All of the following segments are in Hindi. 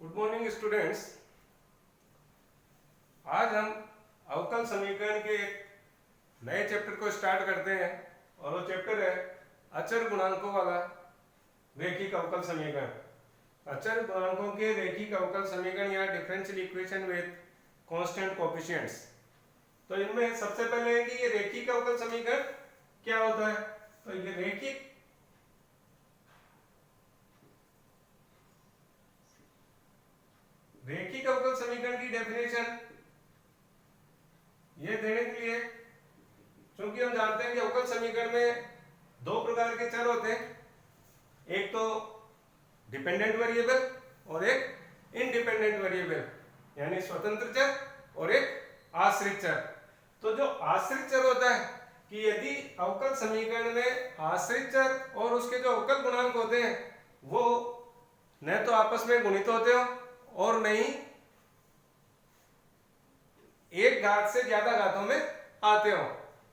Good morning students. आज हम अवकल समीकरण के एक नए चैप्टर को स्टार्ट करते हैं और वो चैप्टर है अचर गुणांकों वाला रैखिक अवकल समीकरण। अचर गुणांकों के रैखिक अवकल समीकरण या differential equation with constant coefficients. तो इनमें सबसे पहले है कि ये रैखिक अवकल समीकरण क्या होता है। तो ये रैखिक अवकल समीकरण की डेफिनेशन ये देने के लिए, क्योंकि हम जानते हैं कि अवकल समीकरण में दो प्रकार के चर होते हैं, एक तो डिपेंडेंट वेरिएबल और एक इंडिपेंडेंट वेरिएबल, यानी स्वतंत्र चर और एक आश्रित चर। तो जो आश्रित चर होता है कि यदि अवकल समीकरण में आश्रित चर और उसके जो अवकल गुणांक होते हैं वो न तो आपस में गुणित होते हो और न ही एक घात से ज्यादा घातों में आते हो,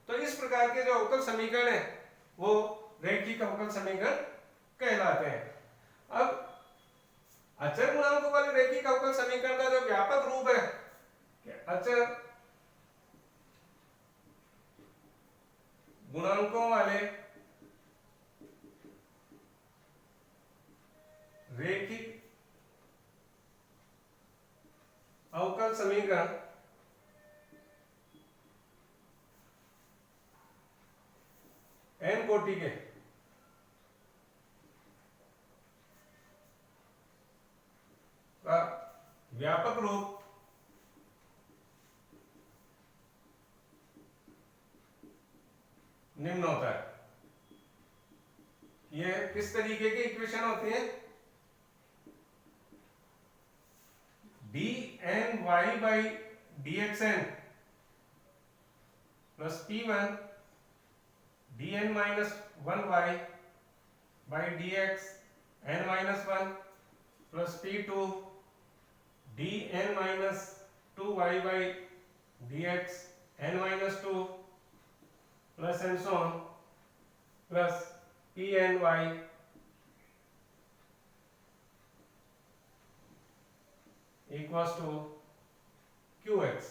तो इस प्रकार के जो अवकल समीकरण है वो रैखिक अवकल समीकरण कहलाते हैं। अब अचर गुणांकों वाले रैखिक अवकल समीकरण का जो व्यापक रूप है कि अचर गुणांकों वाले रैखिक अवकल समीकरण n कोटि के का व्यापक रूप निम्न होता है। ये किस तरीके की इक्वेशन होती है? dny by dxn plus p1 dn minus 1y by dx n minus 1 plus p2 dn minus 2y by dx n minus 2 plus and so on plus pny equals to qx।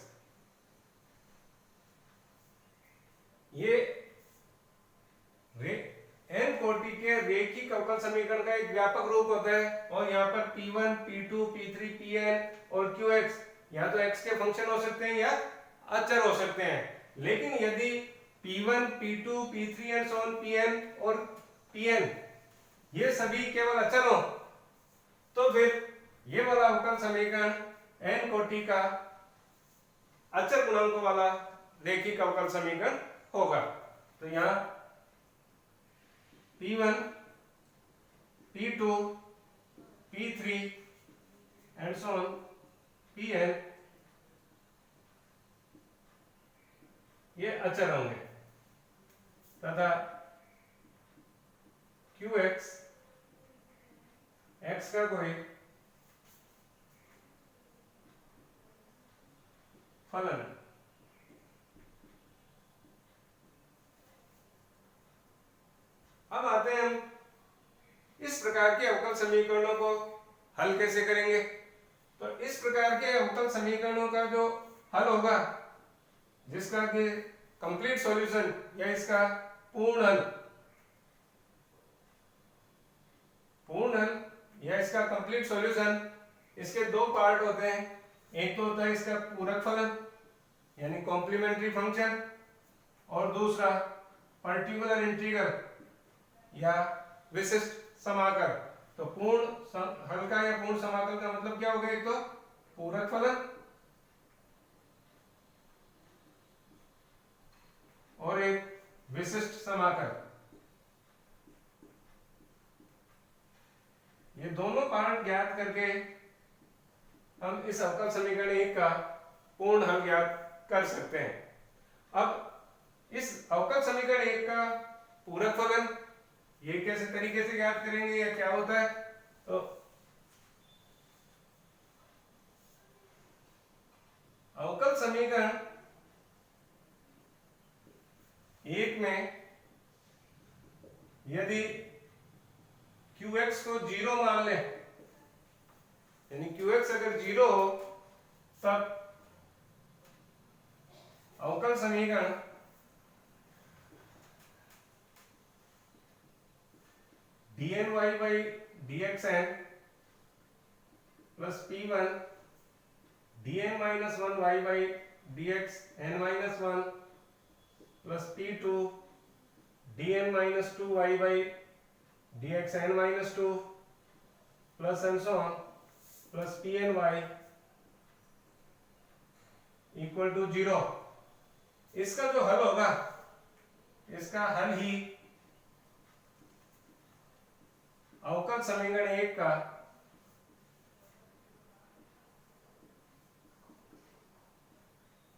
ये n कोटि के रैखिक अवकल समीकरण का एक व्यापक रूप होता है और यहाँ पर p1, p2, p3, pn और qx या तो x के फंक्शन हो सकते हैं या अचर हो सकते हैं। लेकिन यदि p1, p2, p3 and so on, pn और pn ये सभी केवल अचर हो तो फिर ये वाला अवकल समीकरण n कोटि का अचर गुणांकों वाला रैखिक अवकल समीकरण होगा। तो यहाँ p1, p2, p3 and so on, pn ये अचर होंगे तथा qx x का कोई फलन। अब आते हैं हम इस प्रकार के अवकल समीकरणों को हल कैसे करेंगे। तो इस प्रकार के अवकल समीकरणों का जो हल होगा, जिसका कि कंप्लीट सॉल्यूशन या इसका पूर्ण हल या इसका कंप्लीट सॉल्यूशन, इसके दो पार्ट होते हैं। एक तो होता है इसका पूरक फलन यानी कॉम्प्लीमेंट्री फंक्शन और दूसरा पर्टिकुलर इंटीग्रल या विशिष्ट समाकल। तो पूर्ण हल का या पूर्ण समाकल का मतलब क्या होगा? एक तो पूरक फलन और एक विशिष्ट समाकल। ये दोनों पार्ट ज्ञात करके हम इस अवकल समीकरण एक का पूर्ण हल ज्ञात कर सकते हैं। अब इस अवकल समीकरण एक का पूरक फलन ये कैसे तरीके से ज्ञात करेंगे या क्या होता है? तो अवकल समीकरण एक में यदि qx को 0 मान लें यानी QX अगर 0 हो तब अवकल समीकरण dny by dxn plus p1 dn minus 1 y by dx n minus 1 plus p2 dn minus 2 y by dx n minus 2 plus and so on plus pny equal to 0। इसका जो हल होगा, इसका हल ही अवकल समीकरण 1 का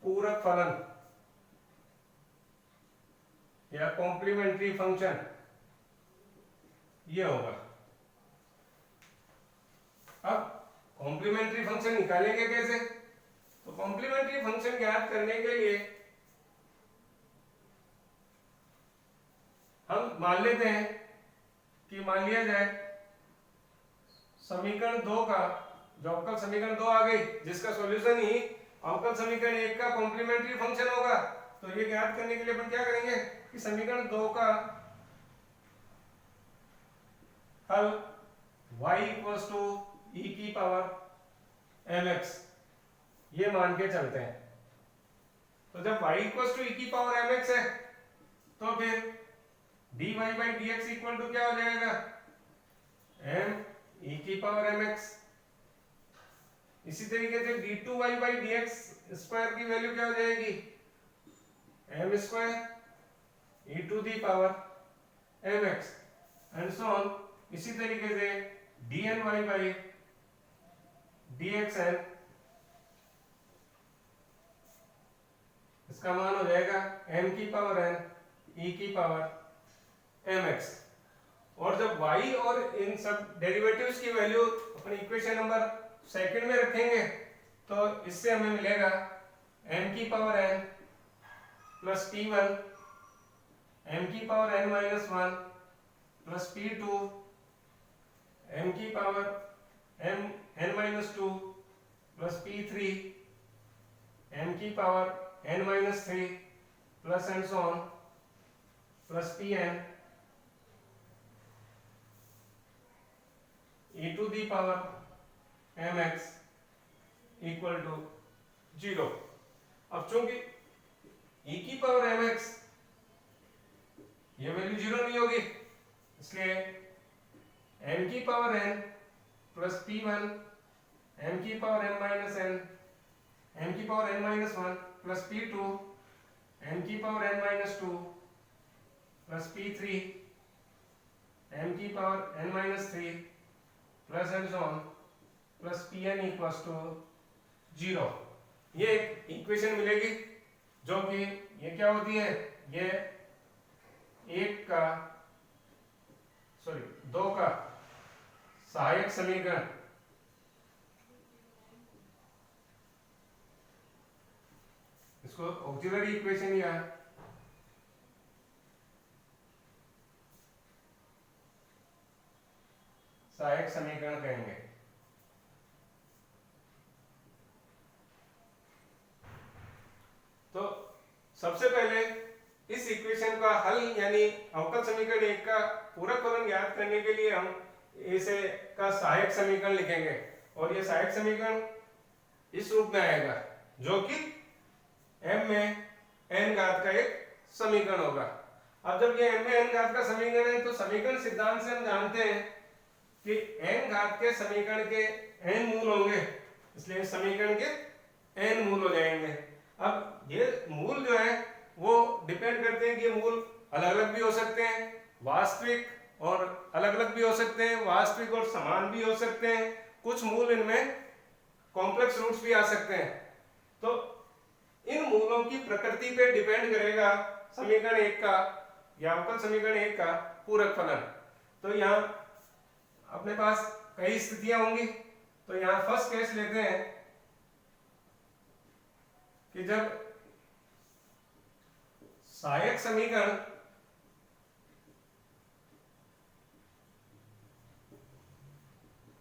पूरक फलन या कॉम्प्लीमेंट्री फंक्शन ये होगा। अब कॉम्प्लीमेंट्री फंक्शन निकालेंगे कैसे? तो कॉम्प्लीमेंट्री फंक्शन ज्ञात करने के लिए हम मान लेते हैं कि मान लिया जाए समीकरण 2 का जो अवकल समीकरण 2 आ गई, जिसका सॉल्यूशन ही अवकल समीकरण 1 का कॉम्प्लीमेंट्री फंक्शन होगा। तो ये ज्ञात करने के लिए अपन क्या करेंगे कि समीकरण 2 का हल y इक्वल्स टू e की पावर mx ये मान के चलते हैं। तो जब y इक्वल्स टू e की पावर mx है तो फिर dy by dx equal to क्या हो जाएगा? m e की पावर mx। इसी तरीके से d2y by dx स्क्वायर की वैल्यू क्या हो जाएगी? m square e to the power mx and so on. इसी तरीके से dny by dxn इसका मान हो जाएगा m की पावर n e की पावर mx। और जब y और इन सब डेरिवेटिव्स की वैल्यू अपनी इक्वेशन नंबर सेकंड में रखेंगे तो इससे हमें मिलेगा m की power n plus p1 m की power n minus 1 plus p2 m की power n minus 2 plus p3 m की power n minus 3 plus and so on plus pn e to the power mx equal to 0। अब चूंकि e की पावर mx ये वैल्यू 0 नहीं होगी, इसलिए m की power n plus p1 m की power n minus n m की power n minus 1 plus p2 m की power n minus 2 plus p3 m की power n minus 3 plus and so on plus pn equals to 0। ये एक इक्वेशन मिलेगी जो कि ये क्या होती है? ये 2 का सहायक समीकरण इसको ऑक्सिलरी इक्वेशन या सहायक समीकरण कहेंगे। तो सबसे पहले इस इक्वेशन का हल यानी अवकल समीकरण 1 का पूरक फलन ज्ञात करने के लिए हम इसे का सहायक समीकरण लिखेंगे और ये सहायक समीकरण इस रूप में आएगा जो कि m में n घात का एक समीकरण होगा। अब जब ये m में n घात का समीकरण है तो समीकरण सिद्धांत से हम जानते हैं कि n घात के समीकरण के n मूल होंगे, इसलिए समीकरण के n मूल हो जाएंगे। अब ये मूल जो है वो डिपेंड करते हैं कि ये मूल अलग अलग भी हो सकते हैं, वास्तविक और अलग अलग भी हो सकते हैं, वास्तविक और समान भी हो सकते हैं, कुछ मूल इनमें कॉम्प्लेक्स रूट्स भी आ सकते हैं। तो इन मूलों की प्रकृति पे डिपेंड करेगा समीकरण 1 का या अवकल समीकरण 1 का पूरक फलन। तो यहाँ अपने पास कई स्थितियां होंगी। तो यहाँ फर्स्ट केस लेते हैं कि जब सहायक समीकरण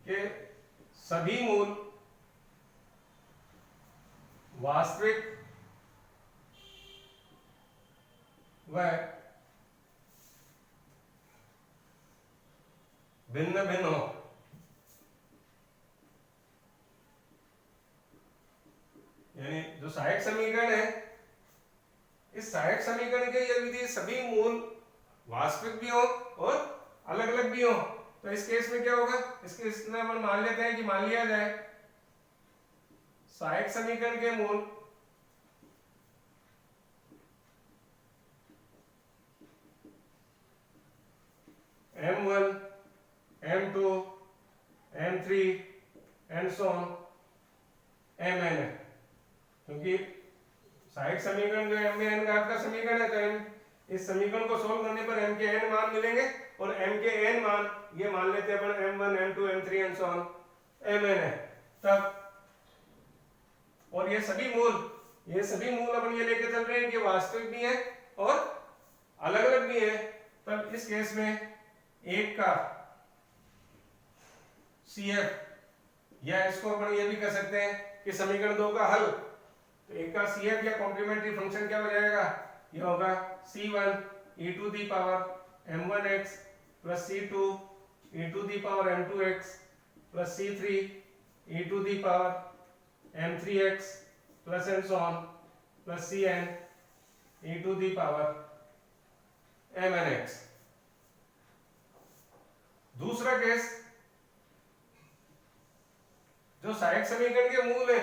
के सभी मूल वास्तविक व भिन्न भिन्न हो। यानी जो सहायक समीकरण है, इस सहायक समीकरण के यदि सभी मूल वास्तविक भी हो और अलग अलग भी हो, तो इस केस में क्या होगा, इस केस में हम मान लेते हैं कि मान लिया जाए सहायक समीकरण के मूल m1 m2 m3 and so on mn है, क्योंकि सहायक समीकरण जो m n का आपका समीकरण है, तो m इस समीकरण को सोल्व करने पर m के n मान मिलेंगे, और m के n मान ये मान लेते हैं अपन m1 m2 m3 and so on mn है तब। और ये सभी मूल अपन ये लेके चल रहे हैं कि वास्तविक भी है और अलग अलग भी है, तब इस केस में एक का CF, या इसको अपन ये भी कह सकते हैं कि समीकरण 2 का हल, तो एक का CF या कॉम्प्लीमेंट्री फंक्शन क्या हो जाएगा, यह होगा C1 e to the power m1x plus C2 e to the power m2x plus C3 e to the power m3x plus and so on plus Cn e to the power mnx। दूसरा केस, जो सहायक समीकरण के मूल है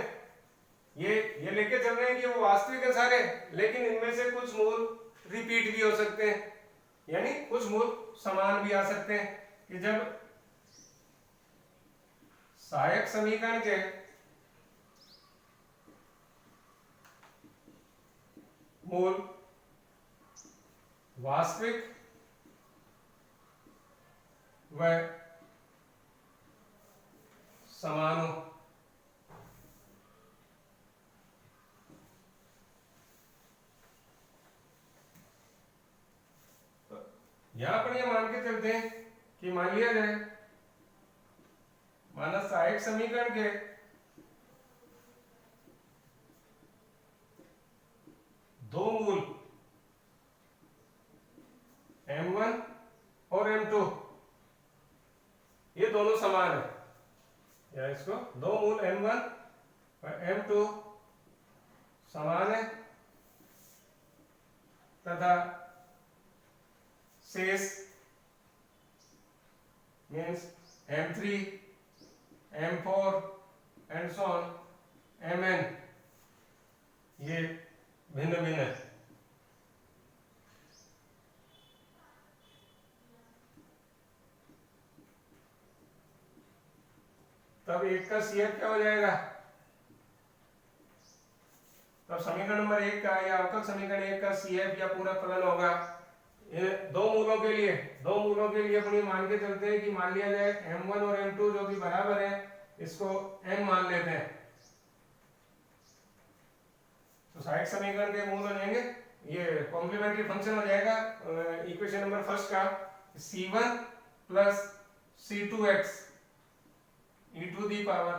ये लेके चल रहे हैं कि वो वास्तविक है सारे, लेकिन इनमें से कुछ मूल रिपीट भी हो सकते हैं, यानी कुछ मूल समान भी आ सकते हैं, कि जब सहायक समीकरण के मूल वास्तविक व समान हो। यहां पर ये मान के चलते हैं कि मान लिया जाए माना सहायक समीकरण के दो मूल m1 और m2 ये दोनों समान है, या इसको दो मूल m1 और m2 समान है, तथा शेष means m3 m4 and so on mn ये भिन्न भिन्न है। तब एक का CF क्या हो जाएगा, तब समीकरण नंबर 1 का या अवकल समीकरण 1 का CF या पूरा फलन होगा, ये दो मूलों के लिए अपन मान के चलते हैं कि मान लिया जाए m1 और m2 जो भी बराबर है, इसको m मान लेते हैं, तो सहायक समीकरण के मूल हो जाएंगे, ये कॉम्प्लीमेंट्री फंक्शन हो जाएगा इक्वेशन नंबर फर्स्ट का C1 plus C2x e to the power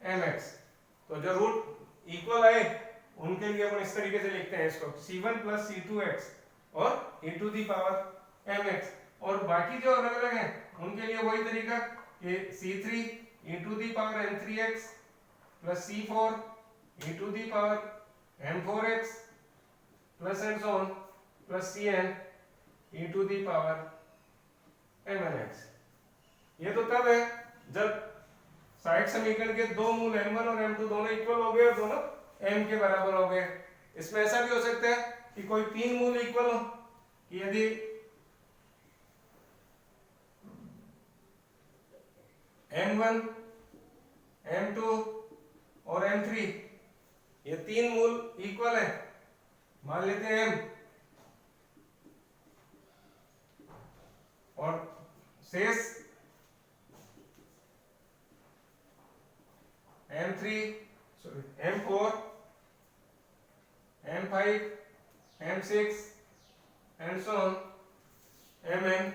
mx। तो जो रूट इक्वल आए उनके लिए अपन इस तरीके से लिखते हैं इसको C1 प्लस C2x और e to the power mx, और बाकी जो अलग अलग हैं उनके लिए वही तरीका कि C3 e to the power m3x plus C4 e to the power m4x plus and so on plus Cn e to the power mnx। ये तो तब है जब सहायक समीकरण के दो मूल m1 और m2 दोनों इक्वल हो गए और दोनों m के बराबर हो गए। इसमें ऐसा भी हो सकता है कि कोई तीन मूल इक्वल हो, कि यदि m1 m2 और m3 ये तीन मूल इक्वल है, मान लेते हैं m, और शेष m3 m4 m5 m6 and so on mn,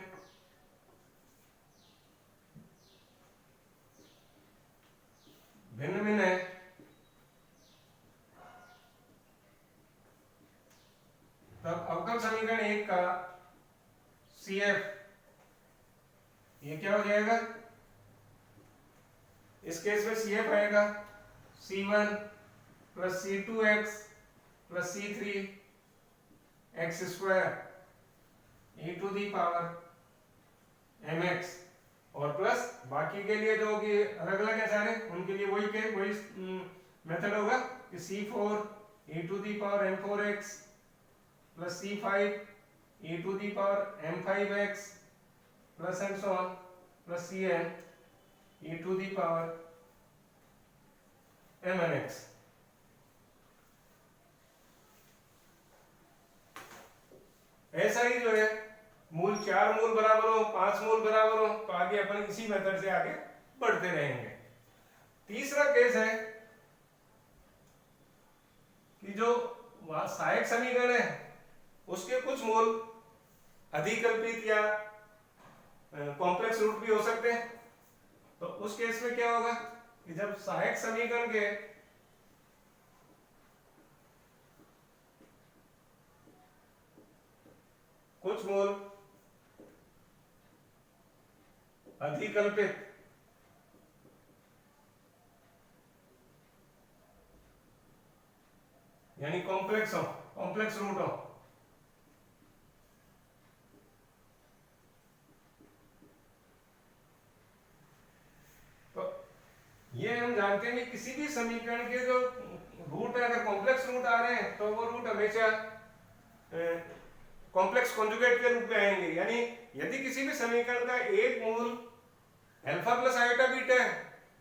का CF, ये क्या हो जाएगा? इस केस में CF आएगा C1 plus C2x plus C3 x square e to the power mx, और प्लस बाकी के लिए जो कि अलग अलग है सारे, उनके लिए वही मेथड होगा कि C4 e to the power m4x plus C5 e to the power m5x plus and so on plus Cn e to the power mnx। ऐसा ही जो है मूल 4 मूल बराबर हो, 5 मूल बराबर हो, तो आगे अपन इसी मेथड से आगे बढ़ते रहेंगे। तीसरा केस है कि जो सहायक समीकरण है उसके कुछ मूल अधिकल्पित या कॉम्प्लेक्स रूट भी हो सकते हैं। तो उस केस में क्या होगा कि जब सहायक समीकरण के कुछ मूल अधिकल्पित यानी कॉम्प्लेक्स हो, कॉम्प्लेक्स रूट हो, तो ये हम जानते हैं कि किसी भी समीकरण के जो रूट है, अगर कॉम्प्लेक्स रूट आ रहे हैं तो वो रूट हमेशा कॉम्प्लेक्स कॉन्जुगेट के रूप में आएंगे। यानी यदि किसी भी समीकरण का एक मूल अल्फा प्लस आयोटा बीटा है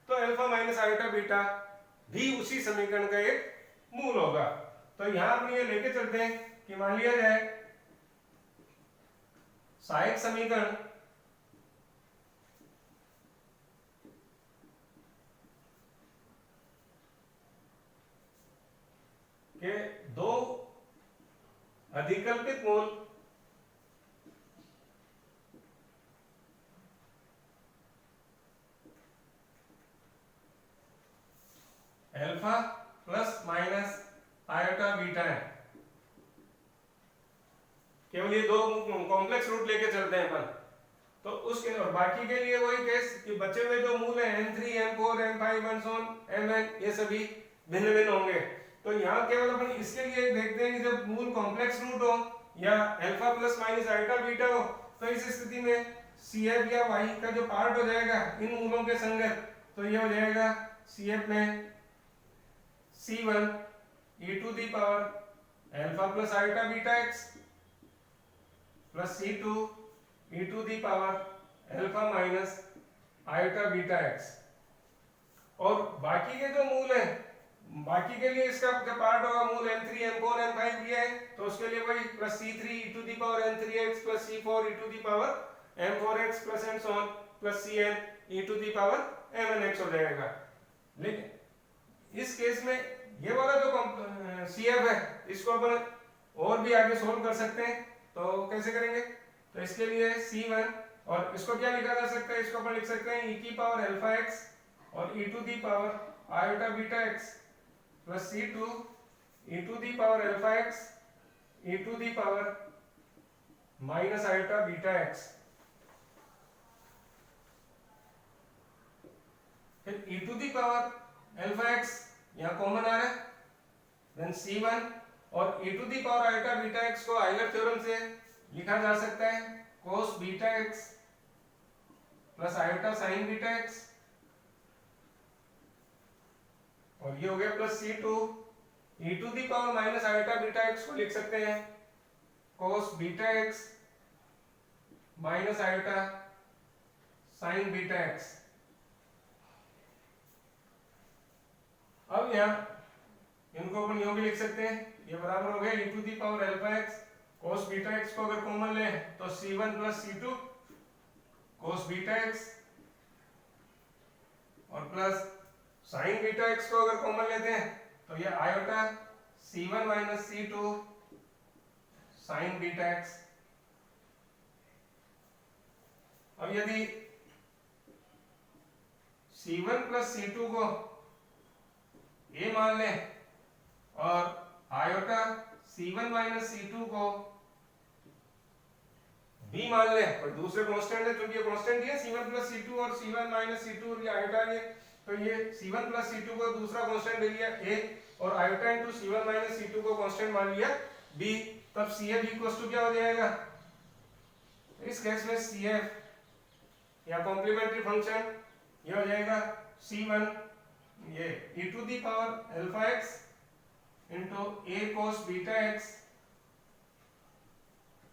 तो अल्फा माइनस आयोटा बीटा भी उसी समीकरण का एक मूल होगा। तो यहां अपन ये लेके चलते हैं कि मान लिया जाए सहायक समीकरण के दो अधिकल्पित मूल alpha plus minus iota beta है। केवल ये दो कॉम्प्लेक्स रूट लेके चलते हैं अपन। तो उसके और बाकी के लिए वही केस कि बचे हुए जो मूल है m3 m4 m5 and so on mn, ये सभी भिन्न भिन्न होंगे। तो यहाँ केवल अपन इसके लिए देखते हैं कि जब मूल कॉम्प्लेक्स रूट हो या alpha plus minus iota beta हो, तो इस स्थिति में CF या y का जो पार्ट हो जाएगा इन मूलों के संगत, तो ये हो जाएगा CF में C1 e to the power alpha plus iota beta x plus C2 e to the power alpha minus iota beta x। और बाकी के जो मूल हैं, बाकी के लिए इसका जो पार्ट होगा मूल m3 m4 m5 दिया है, तो उसके लिए वही plus C3 e to the power m3x plus C4 e to the power m4x plus and so on plus Cn e to the power mnx हो जाएगा। लेकिन इस केस में ये वाला जो CF है इसको अपन और भी आगे सोल्व कर सकते हैं। तो कैसे करेंगे? तो इसके लिए C1 और इसको क्या लिखा जा सकता है, इसको अपन लिख सकते हैं e की पावर अल्फा x और e to the power iota beta x plus C2 e to the power alpha x e to the power minus iota beta x। फिर e to the power alpha x यहाँ कॉमन आ रहा है, देन C1 और e to the power iota beta x को आइलर थ्योरम से लिखा जा सकता है cos beta x plus iota sine beta x, और ये हो गया plus C2 e to the power minus iota beta x को लिख सकते हैं cos beta x minus iota sine beta x। अब यहाँ इनको अपन यूं भी लिख सकते हैं, ये बराबर हो गया e to the power alpha x cos beta x को अगर कॉमन लें तो C1 plus C2 cos beta x और प्लस साइन बीटा x को अगर कॉमन लेते हैं तो ये iota C1 minus C2 sine beta x। अब यदि C1 प्लस C2 को a मान लें और आयोटा C1 माइनस C2 को b मान ले और दूसरे कांस्टेंट है, क्योंकि ये कांस्टेंट ही है c1 plus c2 और c1 minus c2 और ये आयोटा ये, तो ये c1 plus c2 को दूसरा कांस्टेंट ले लिया a और iota into c1 minus c2 को कांस्टेंट मान लिया b, तब CF इक्वल्स टू क्या हो जाएगा? इस केस में CF या कॉम्प्लीमेंट्री फंक्शन ये हो जाएगा c1 ये e to the power alpha x into a cos beta x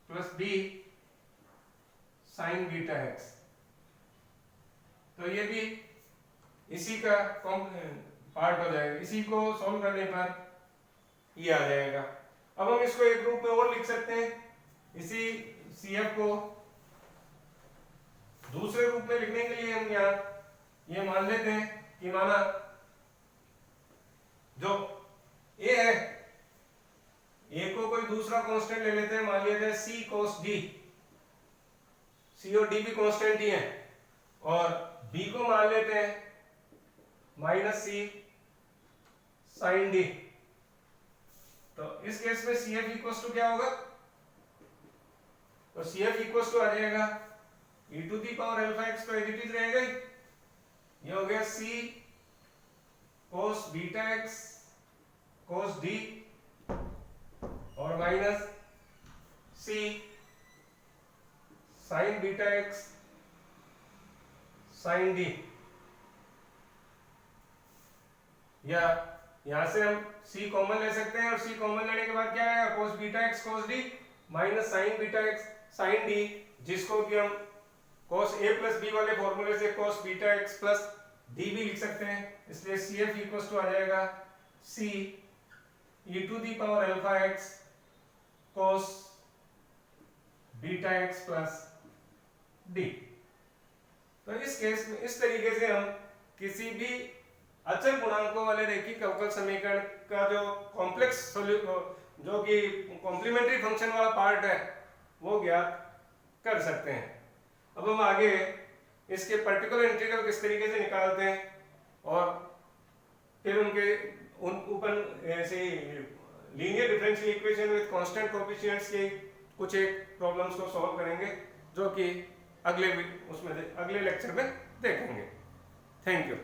plus b sin beta x, तो ये भी इसी का पार्ट हो जाएगा, इसी को सॉल्व करने पर ये आ जाएगा। अब हम इसको एक रूप में और लिख सकते हैं, इसी CF को दूसरे रूप में लिखने के लिए हम यहाँ ये मान लेते हैं कि माना जो A है, A को कोई दूसरा कांस्टेंट ले लेते हैं, मान लेते हैं C cos D, C और D भी कांस्टेंट ही है, और B को मान लेते हैं माइनस C sin D, तो इस केस में CF इक्वल्स टू क्या होगा? तो CF इक्वल्स टू आ जाएगा e to the power alpha x, तो एज इट इज रहेगा ही, ये हो गया C cos beta x cos D और minus C sin beta x sin D, या यहां से हम C कॉमन ले सकते हैं और C कॉमन लेने के बाद क्या आएगा? cos beta x cos D minus sin beta x sin D, जिसको कि हम cos a प्लस b वाले फॉर्मूले से cos beta x plus D भी लिख सकते हैं, इसलिए CF इक्वल्स टू आ जाएगा C e to the power alpha x cos beta x plus D। तो इस केस में इस तरीके से हम किसी भी अचल गुणांकों वाले रैखिक अवकल समीकरण का जो कॉम्प्लेक्स जो कि कॉम्प्लीमेंट्री फंक्शन वाला पार्ट है वो ज्ञात कर सकते हैं। अब हम आगे इसके पर्टिकुलर इंटीग्रल किस तरीके से निकालते हैं और फिर उनके ऊपर ऐसे linear differential equation with constant coefficients के कुछ एक प्रॉब्लम्स को सॉल्व करेंगे, जो कि अगले लेक्चर में देखेंगे। Thank you.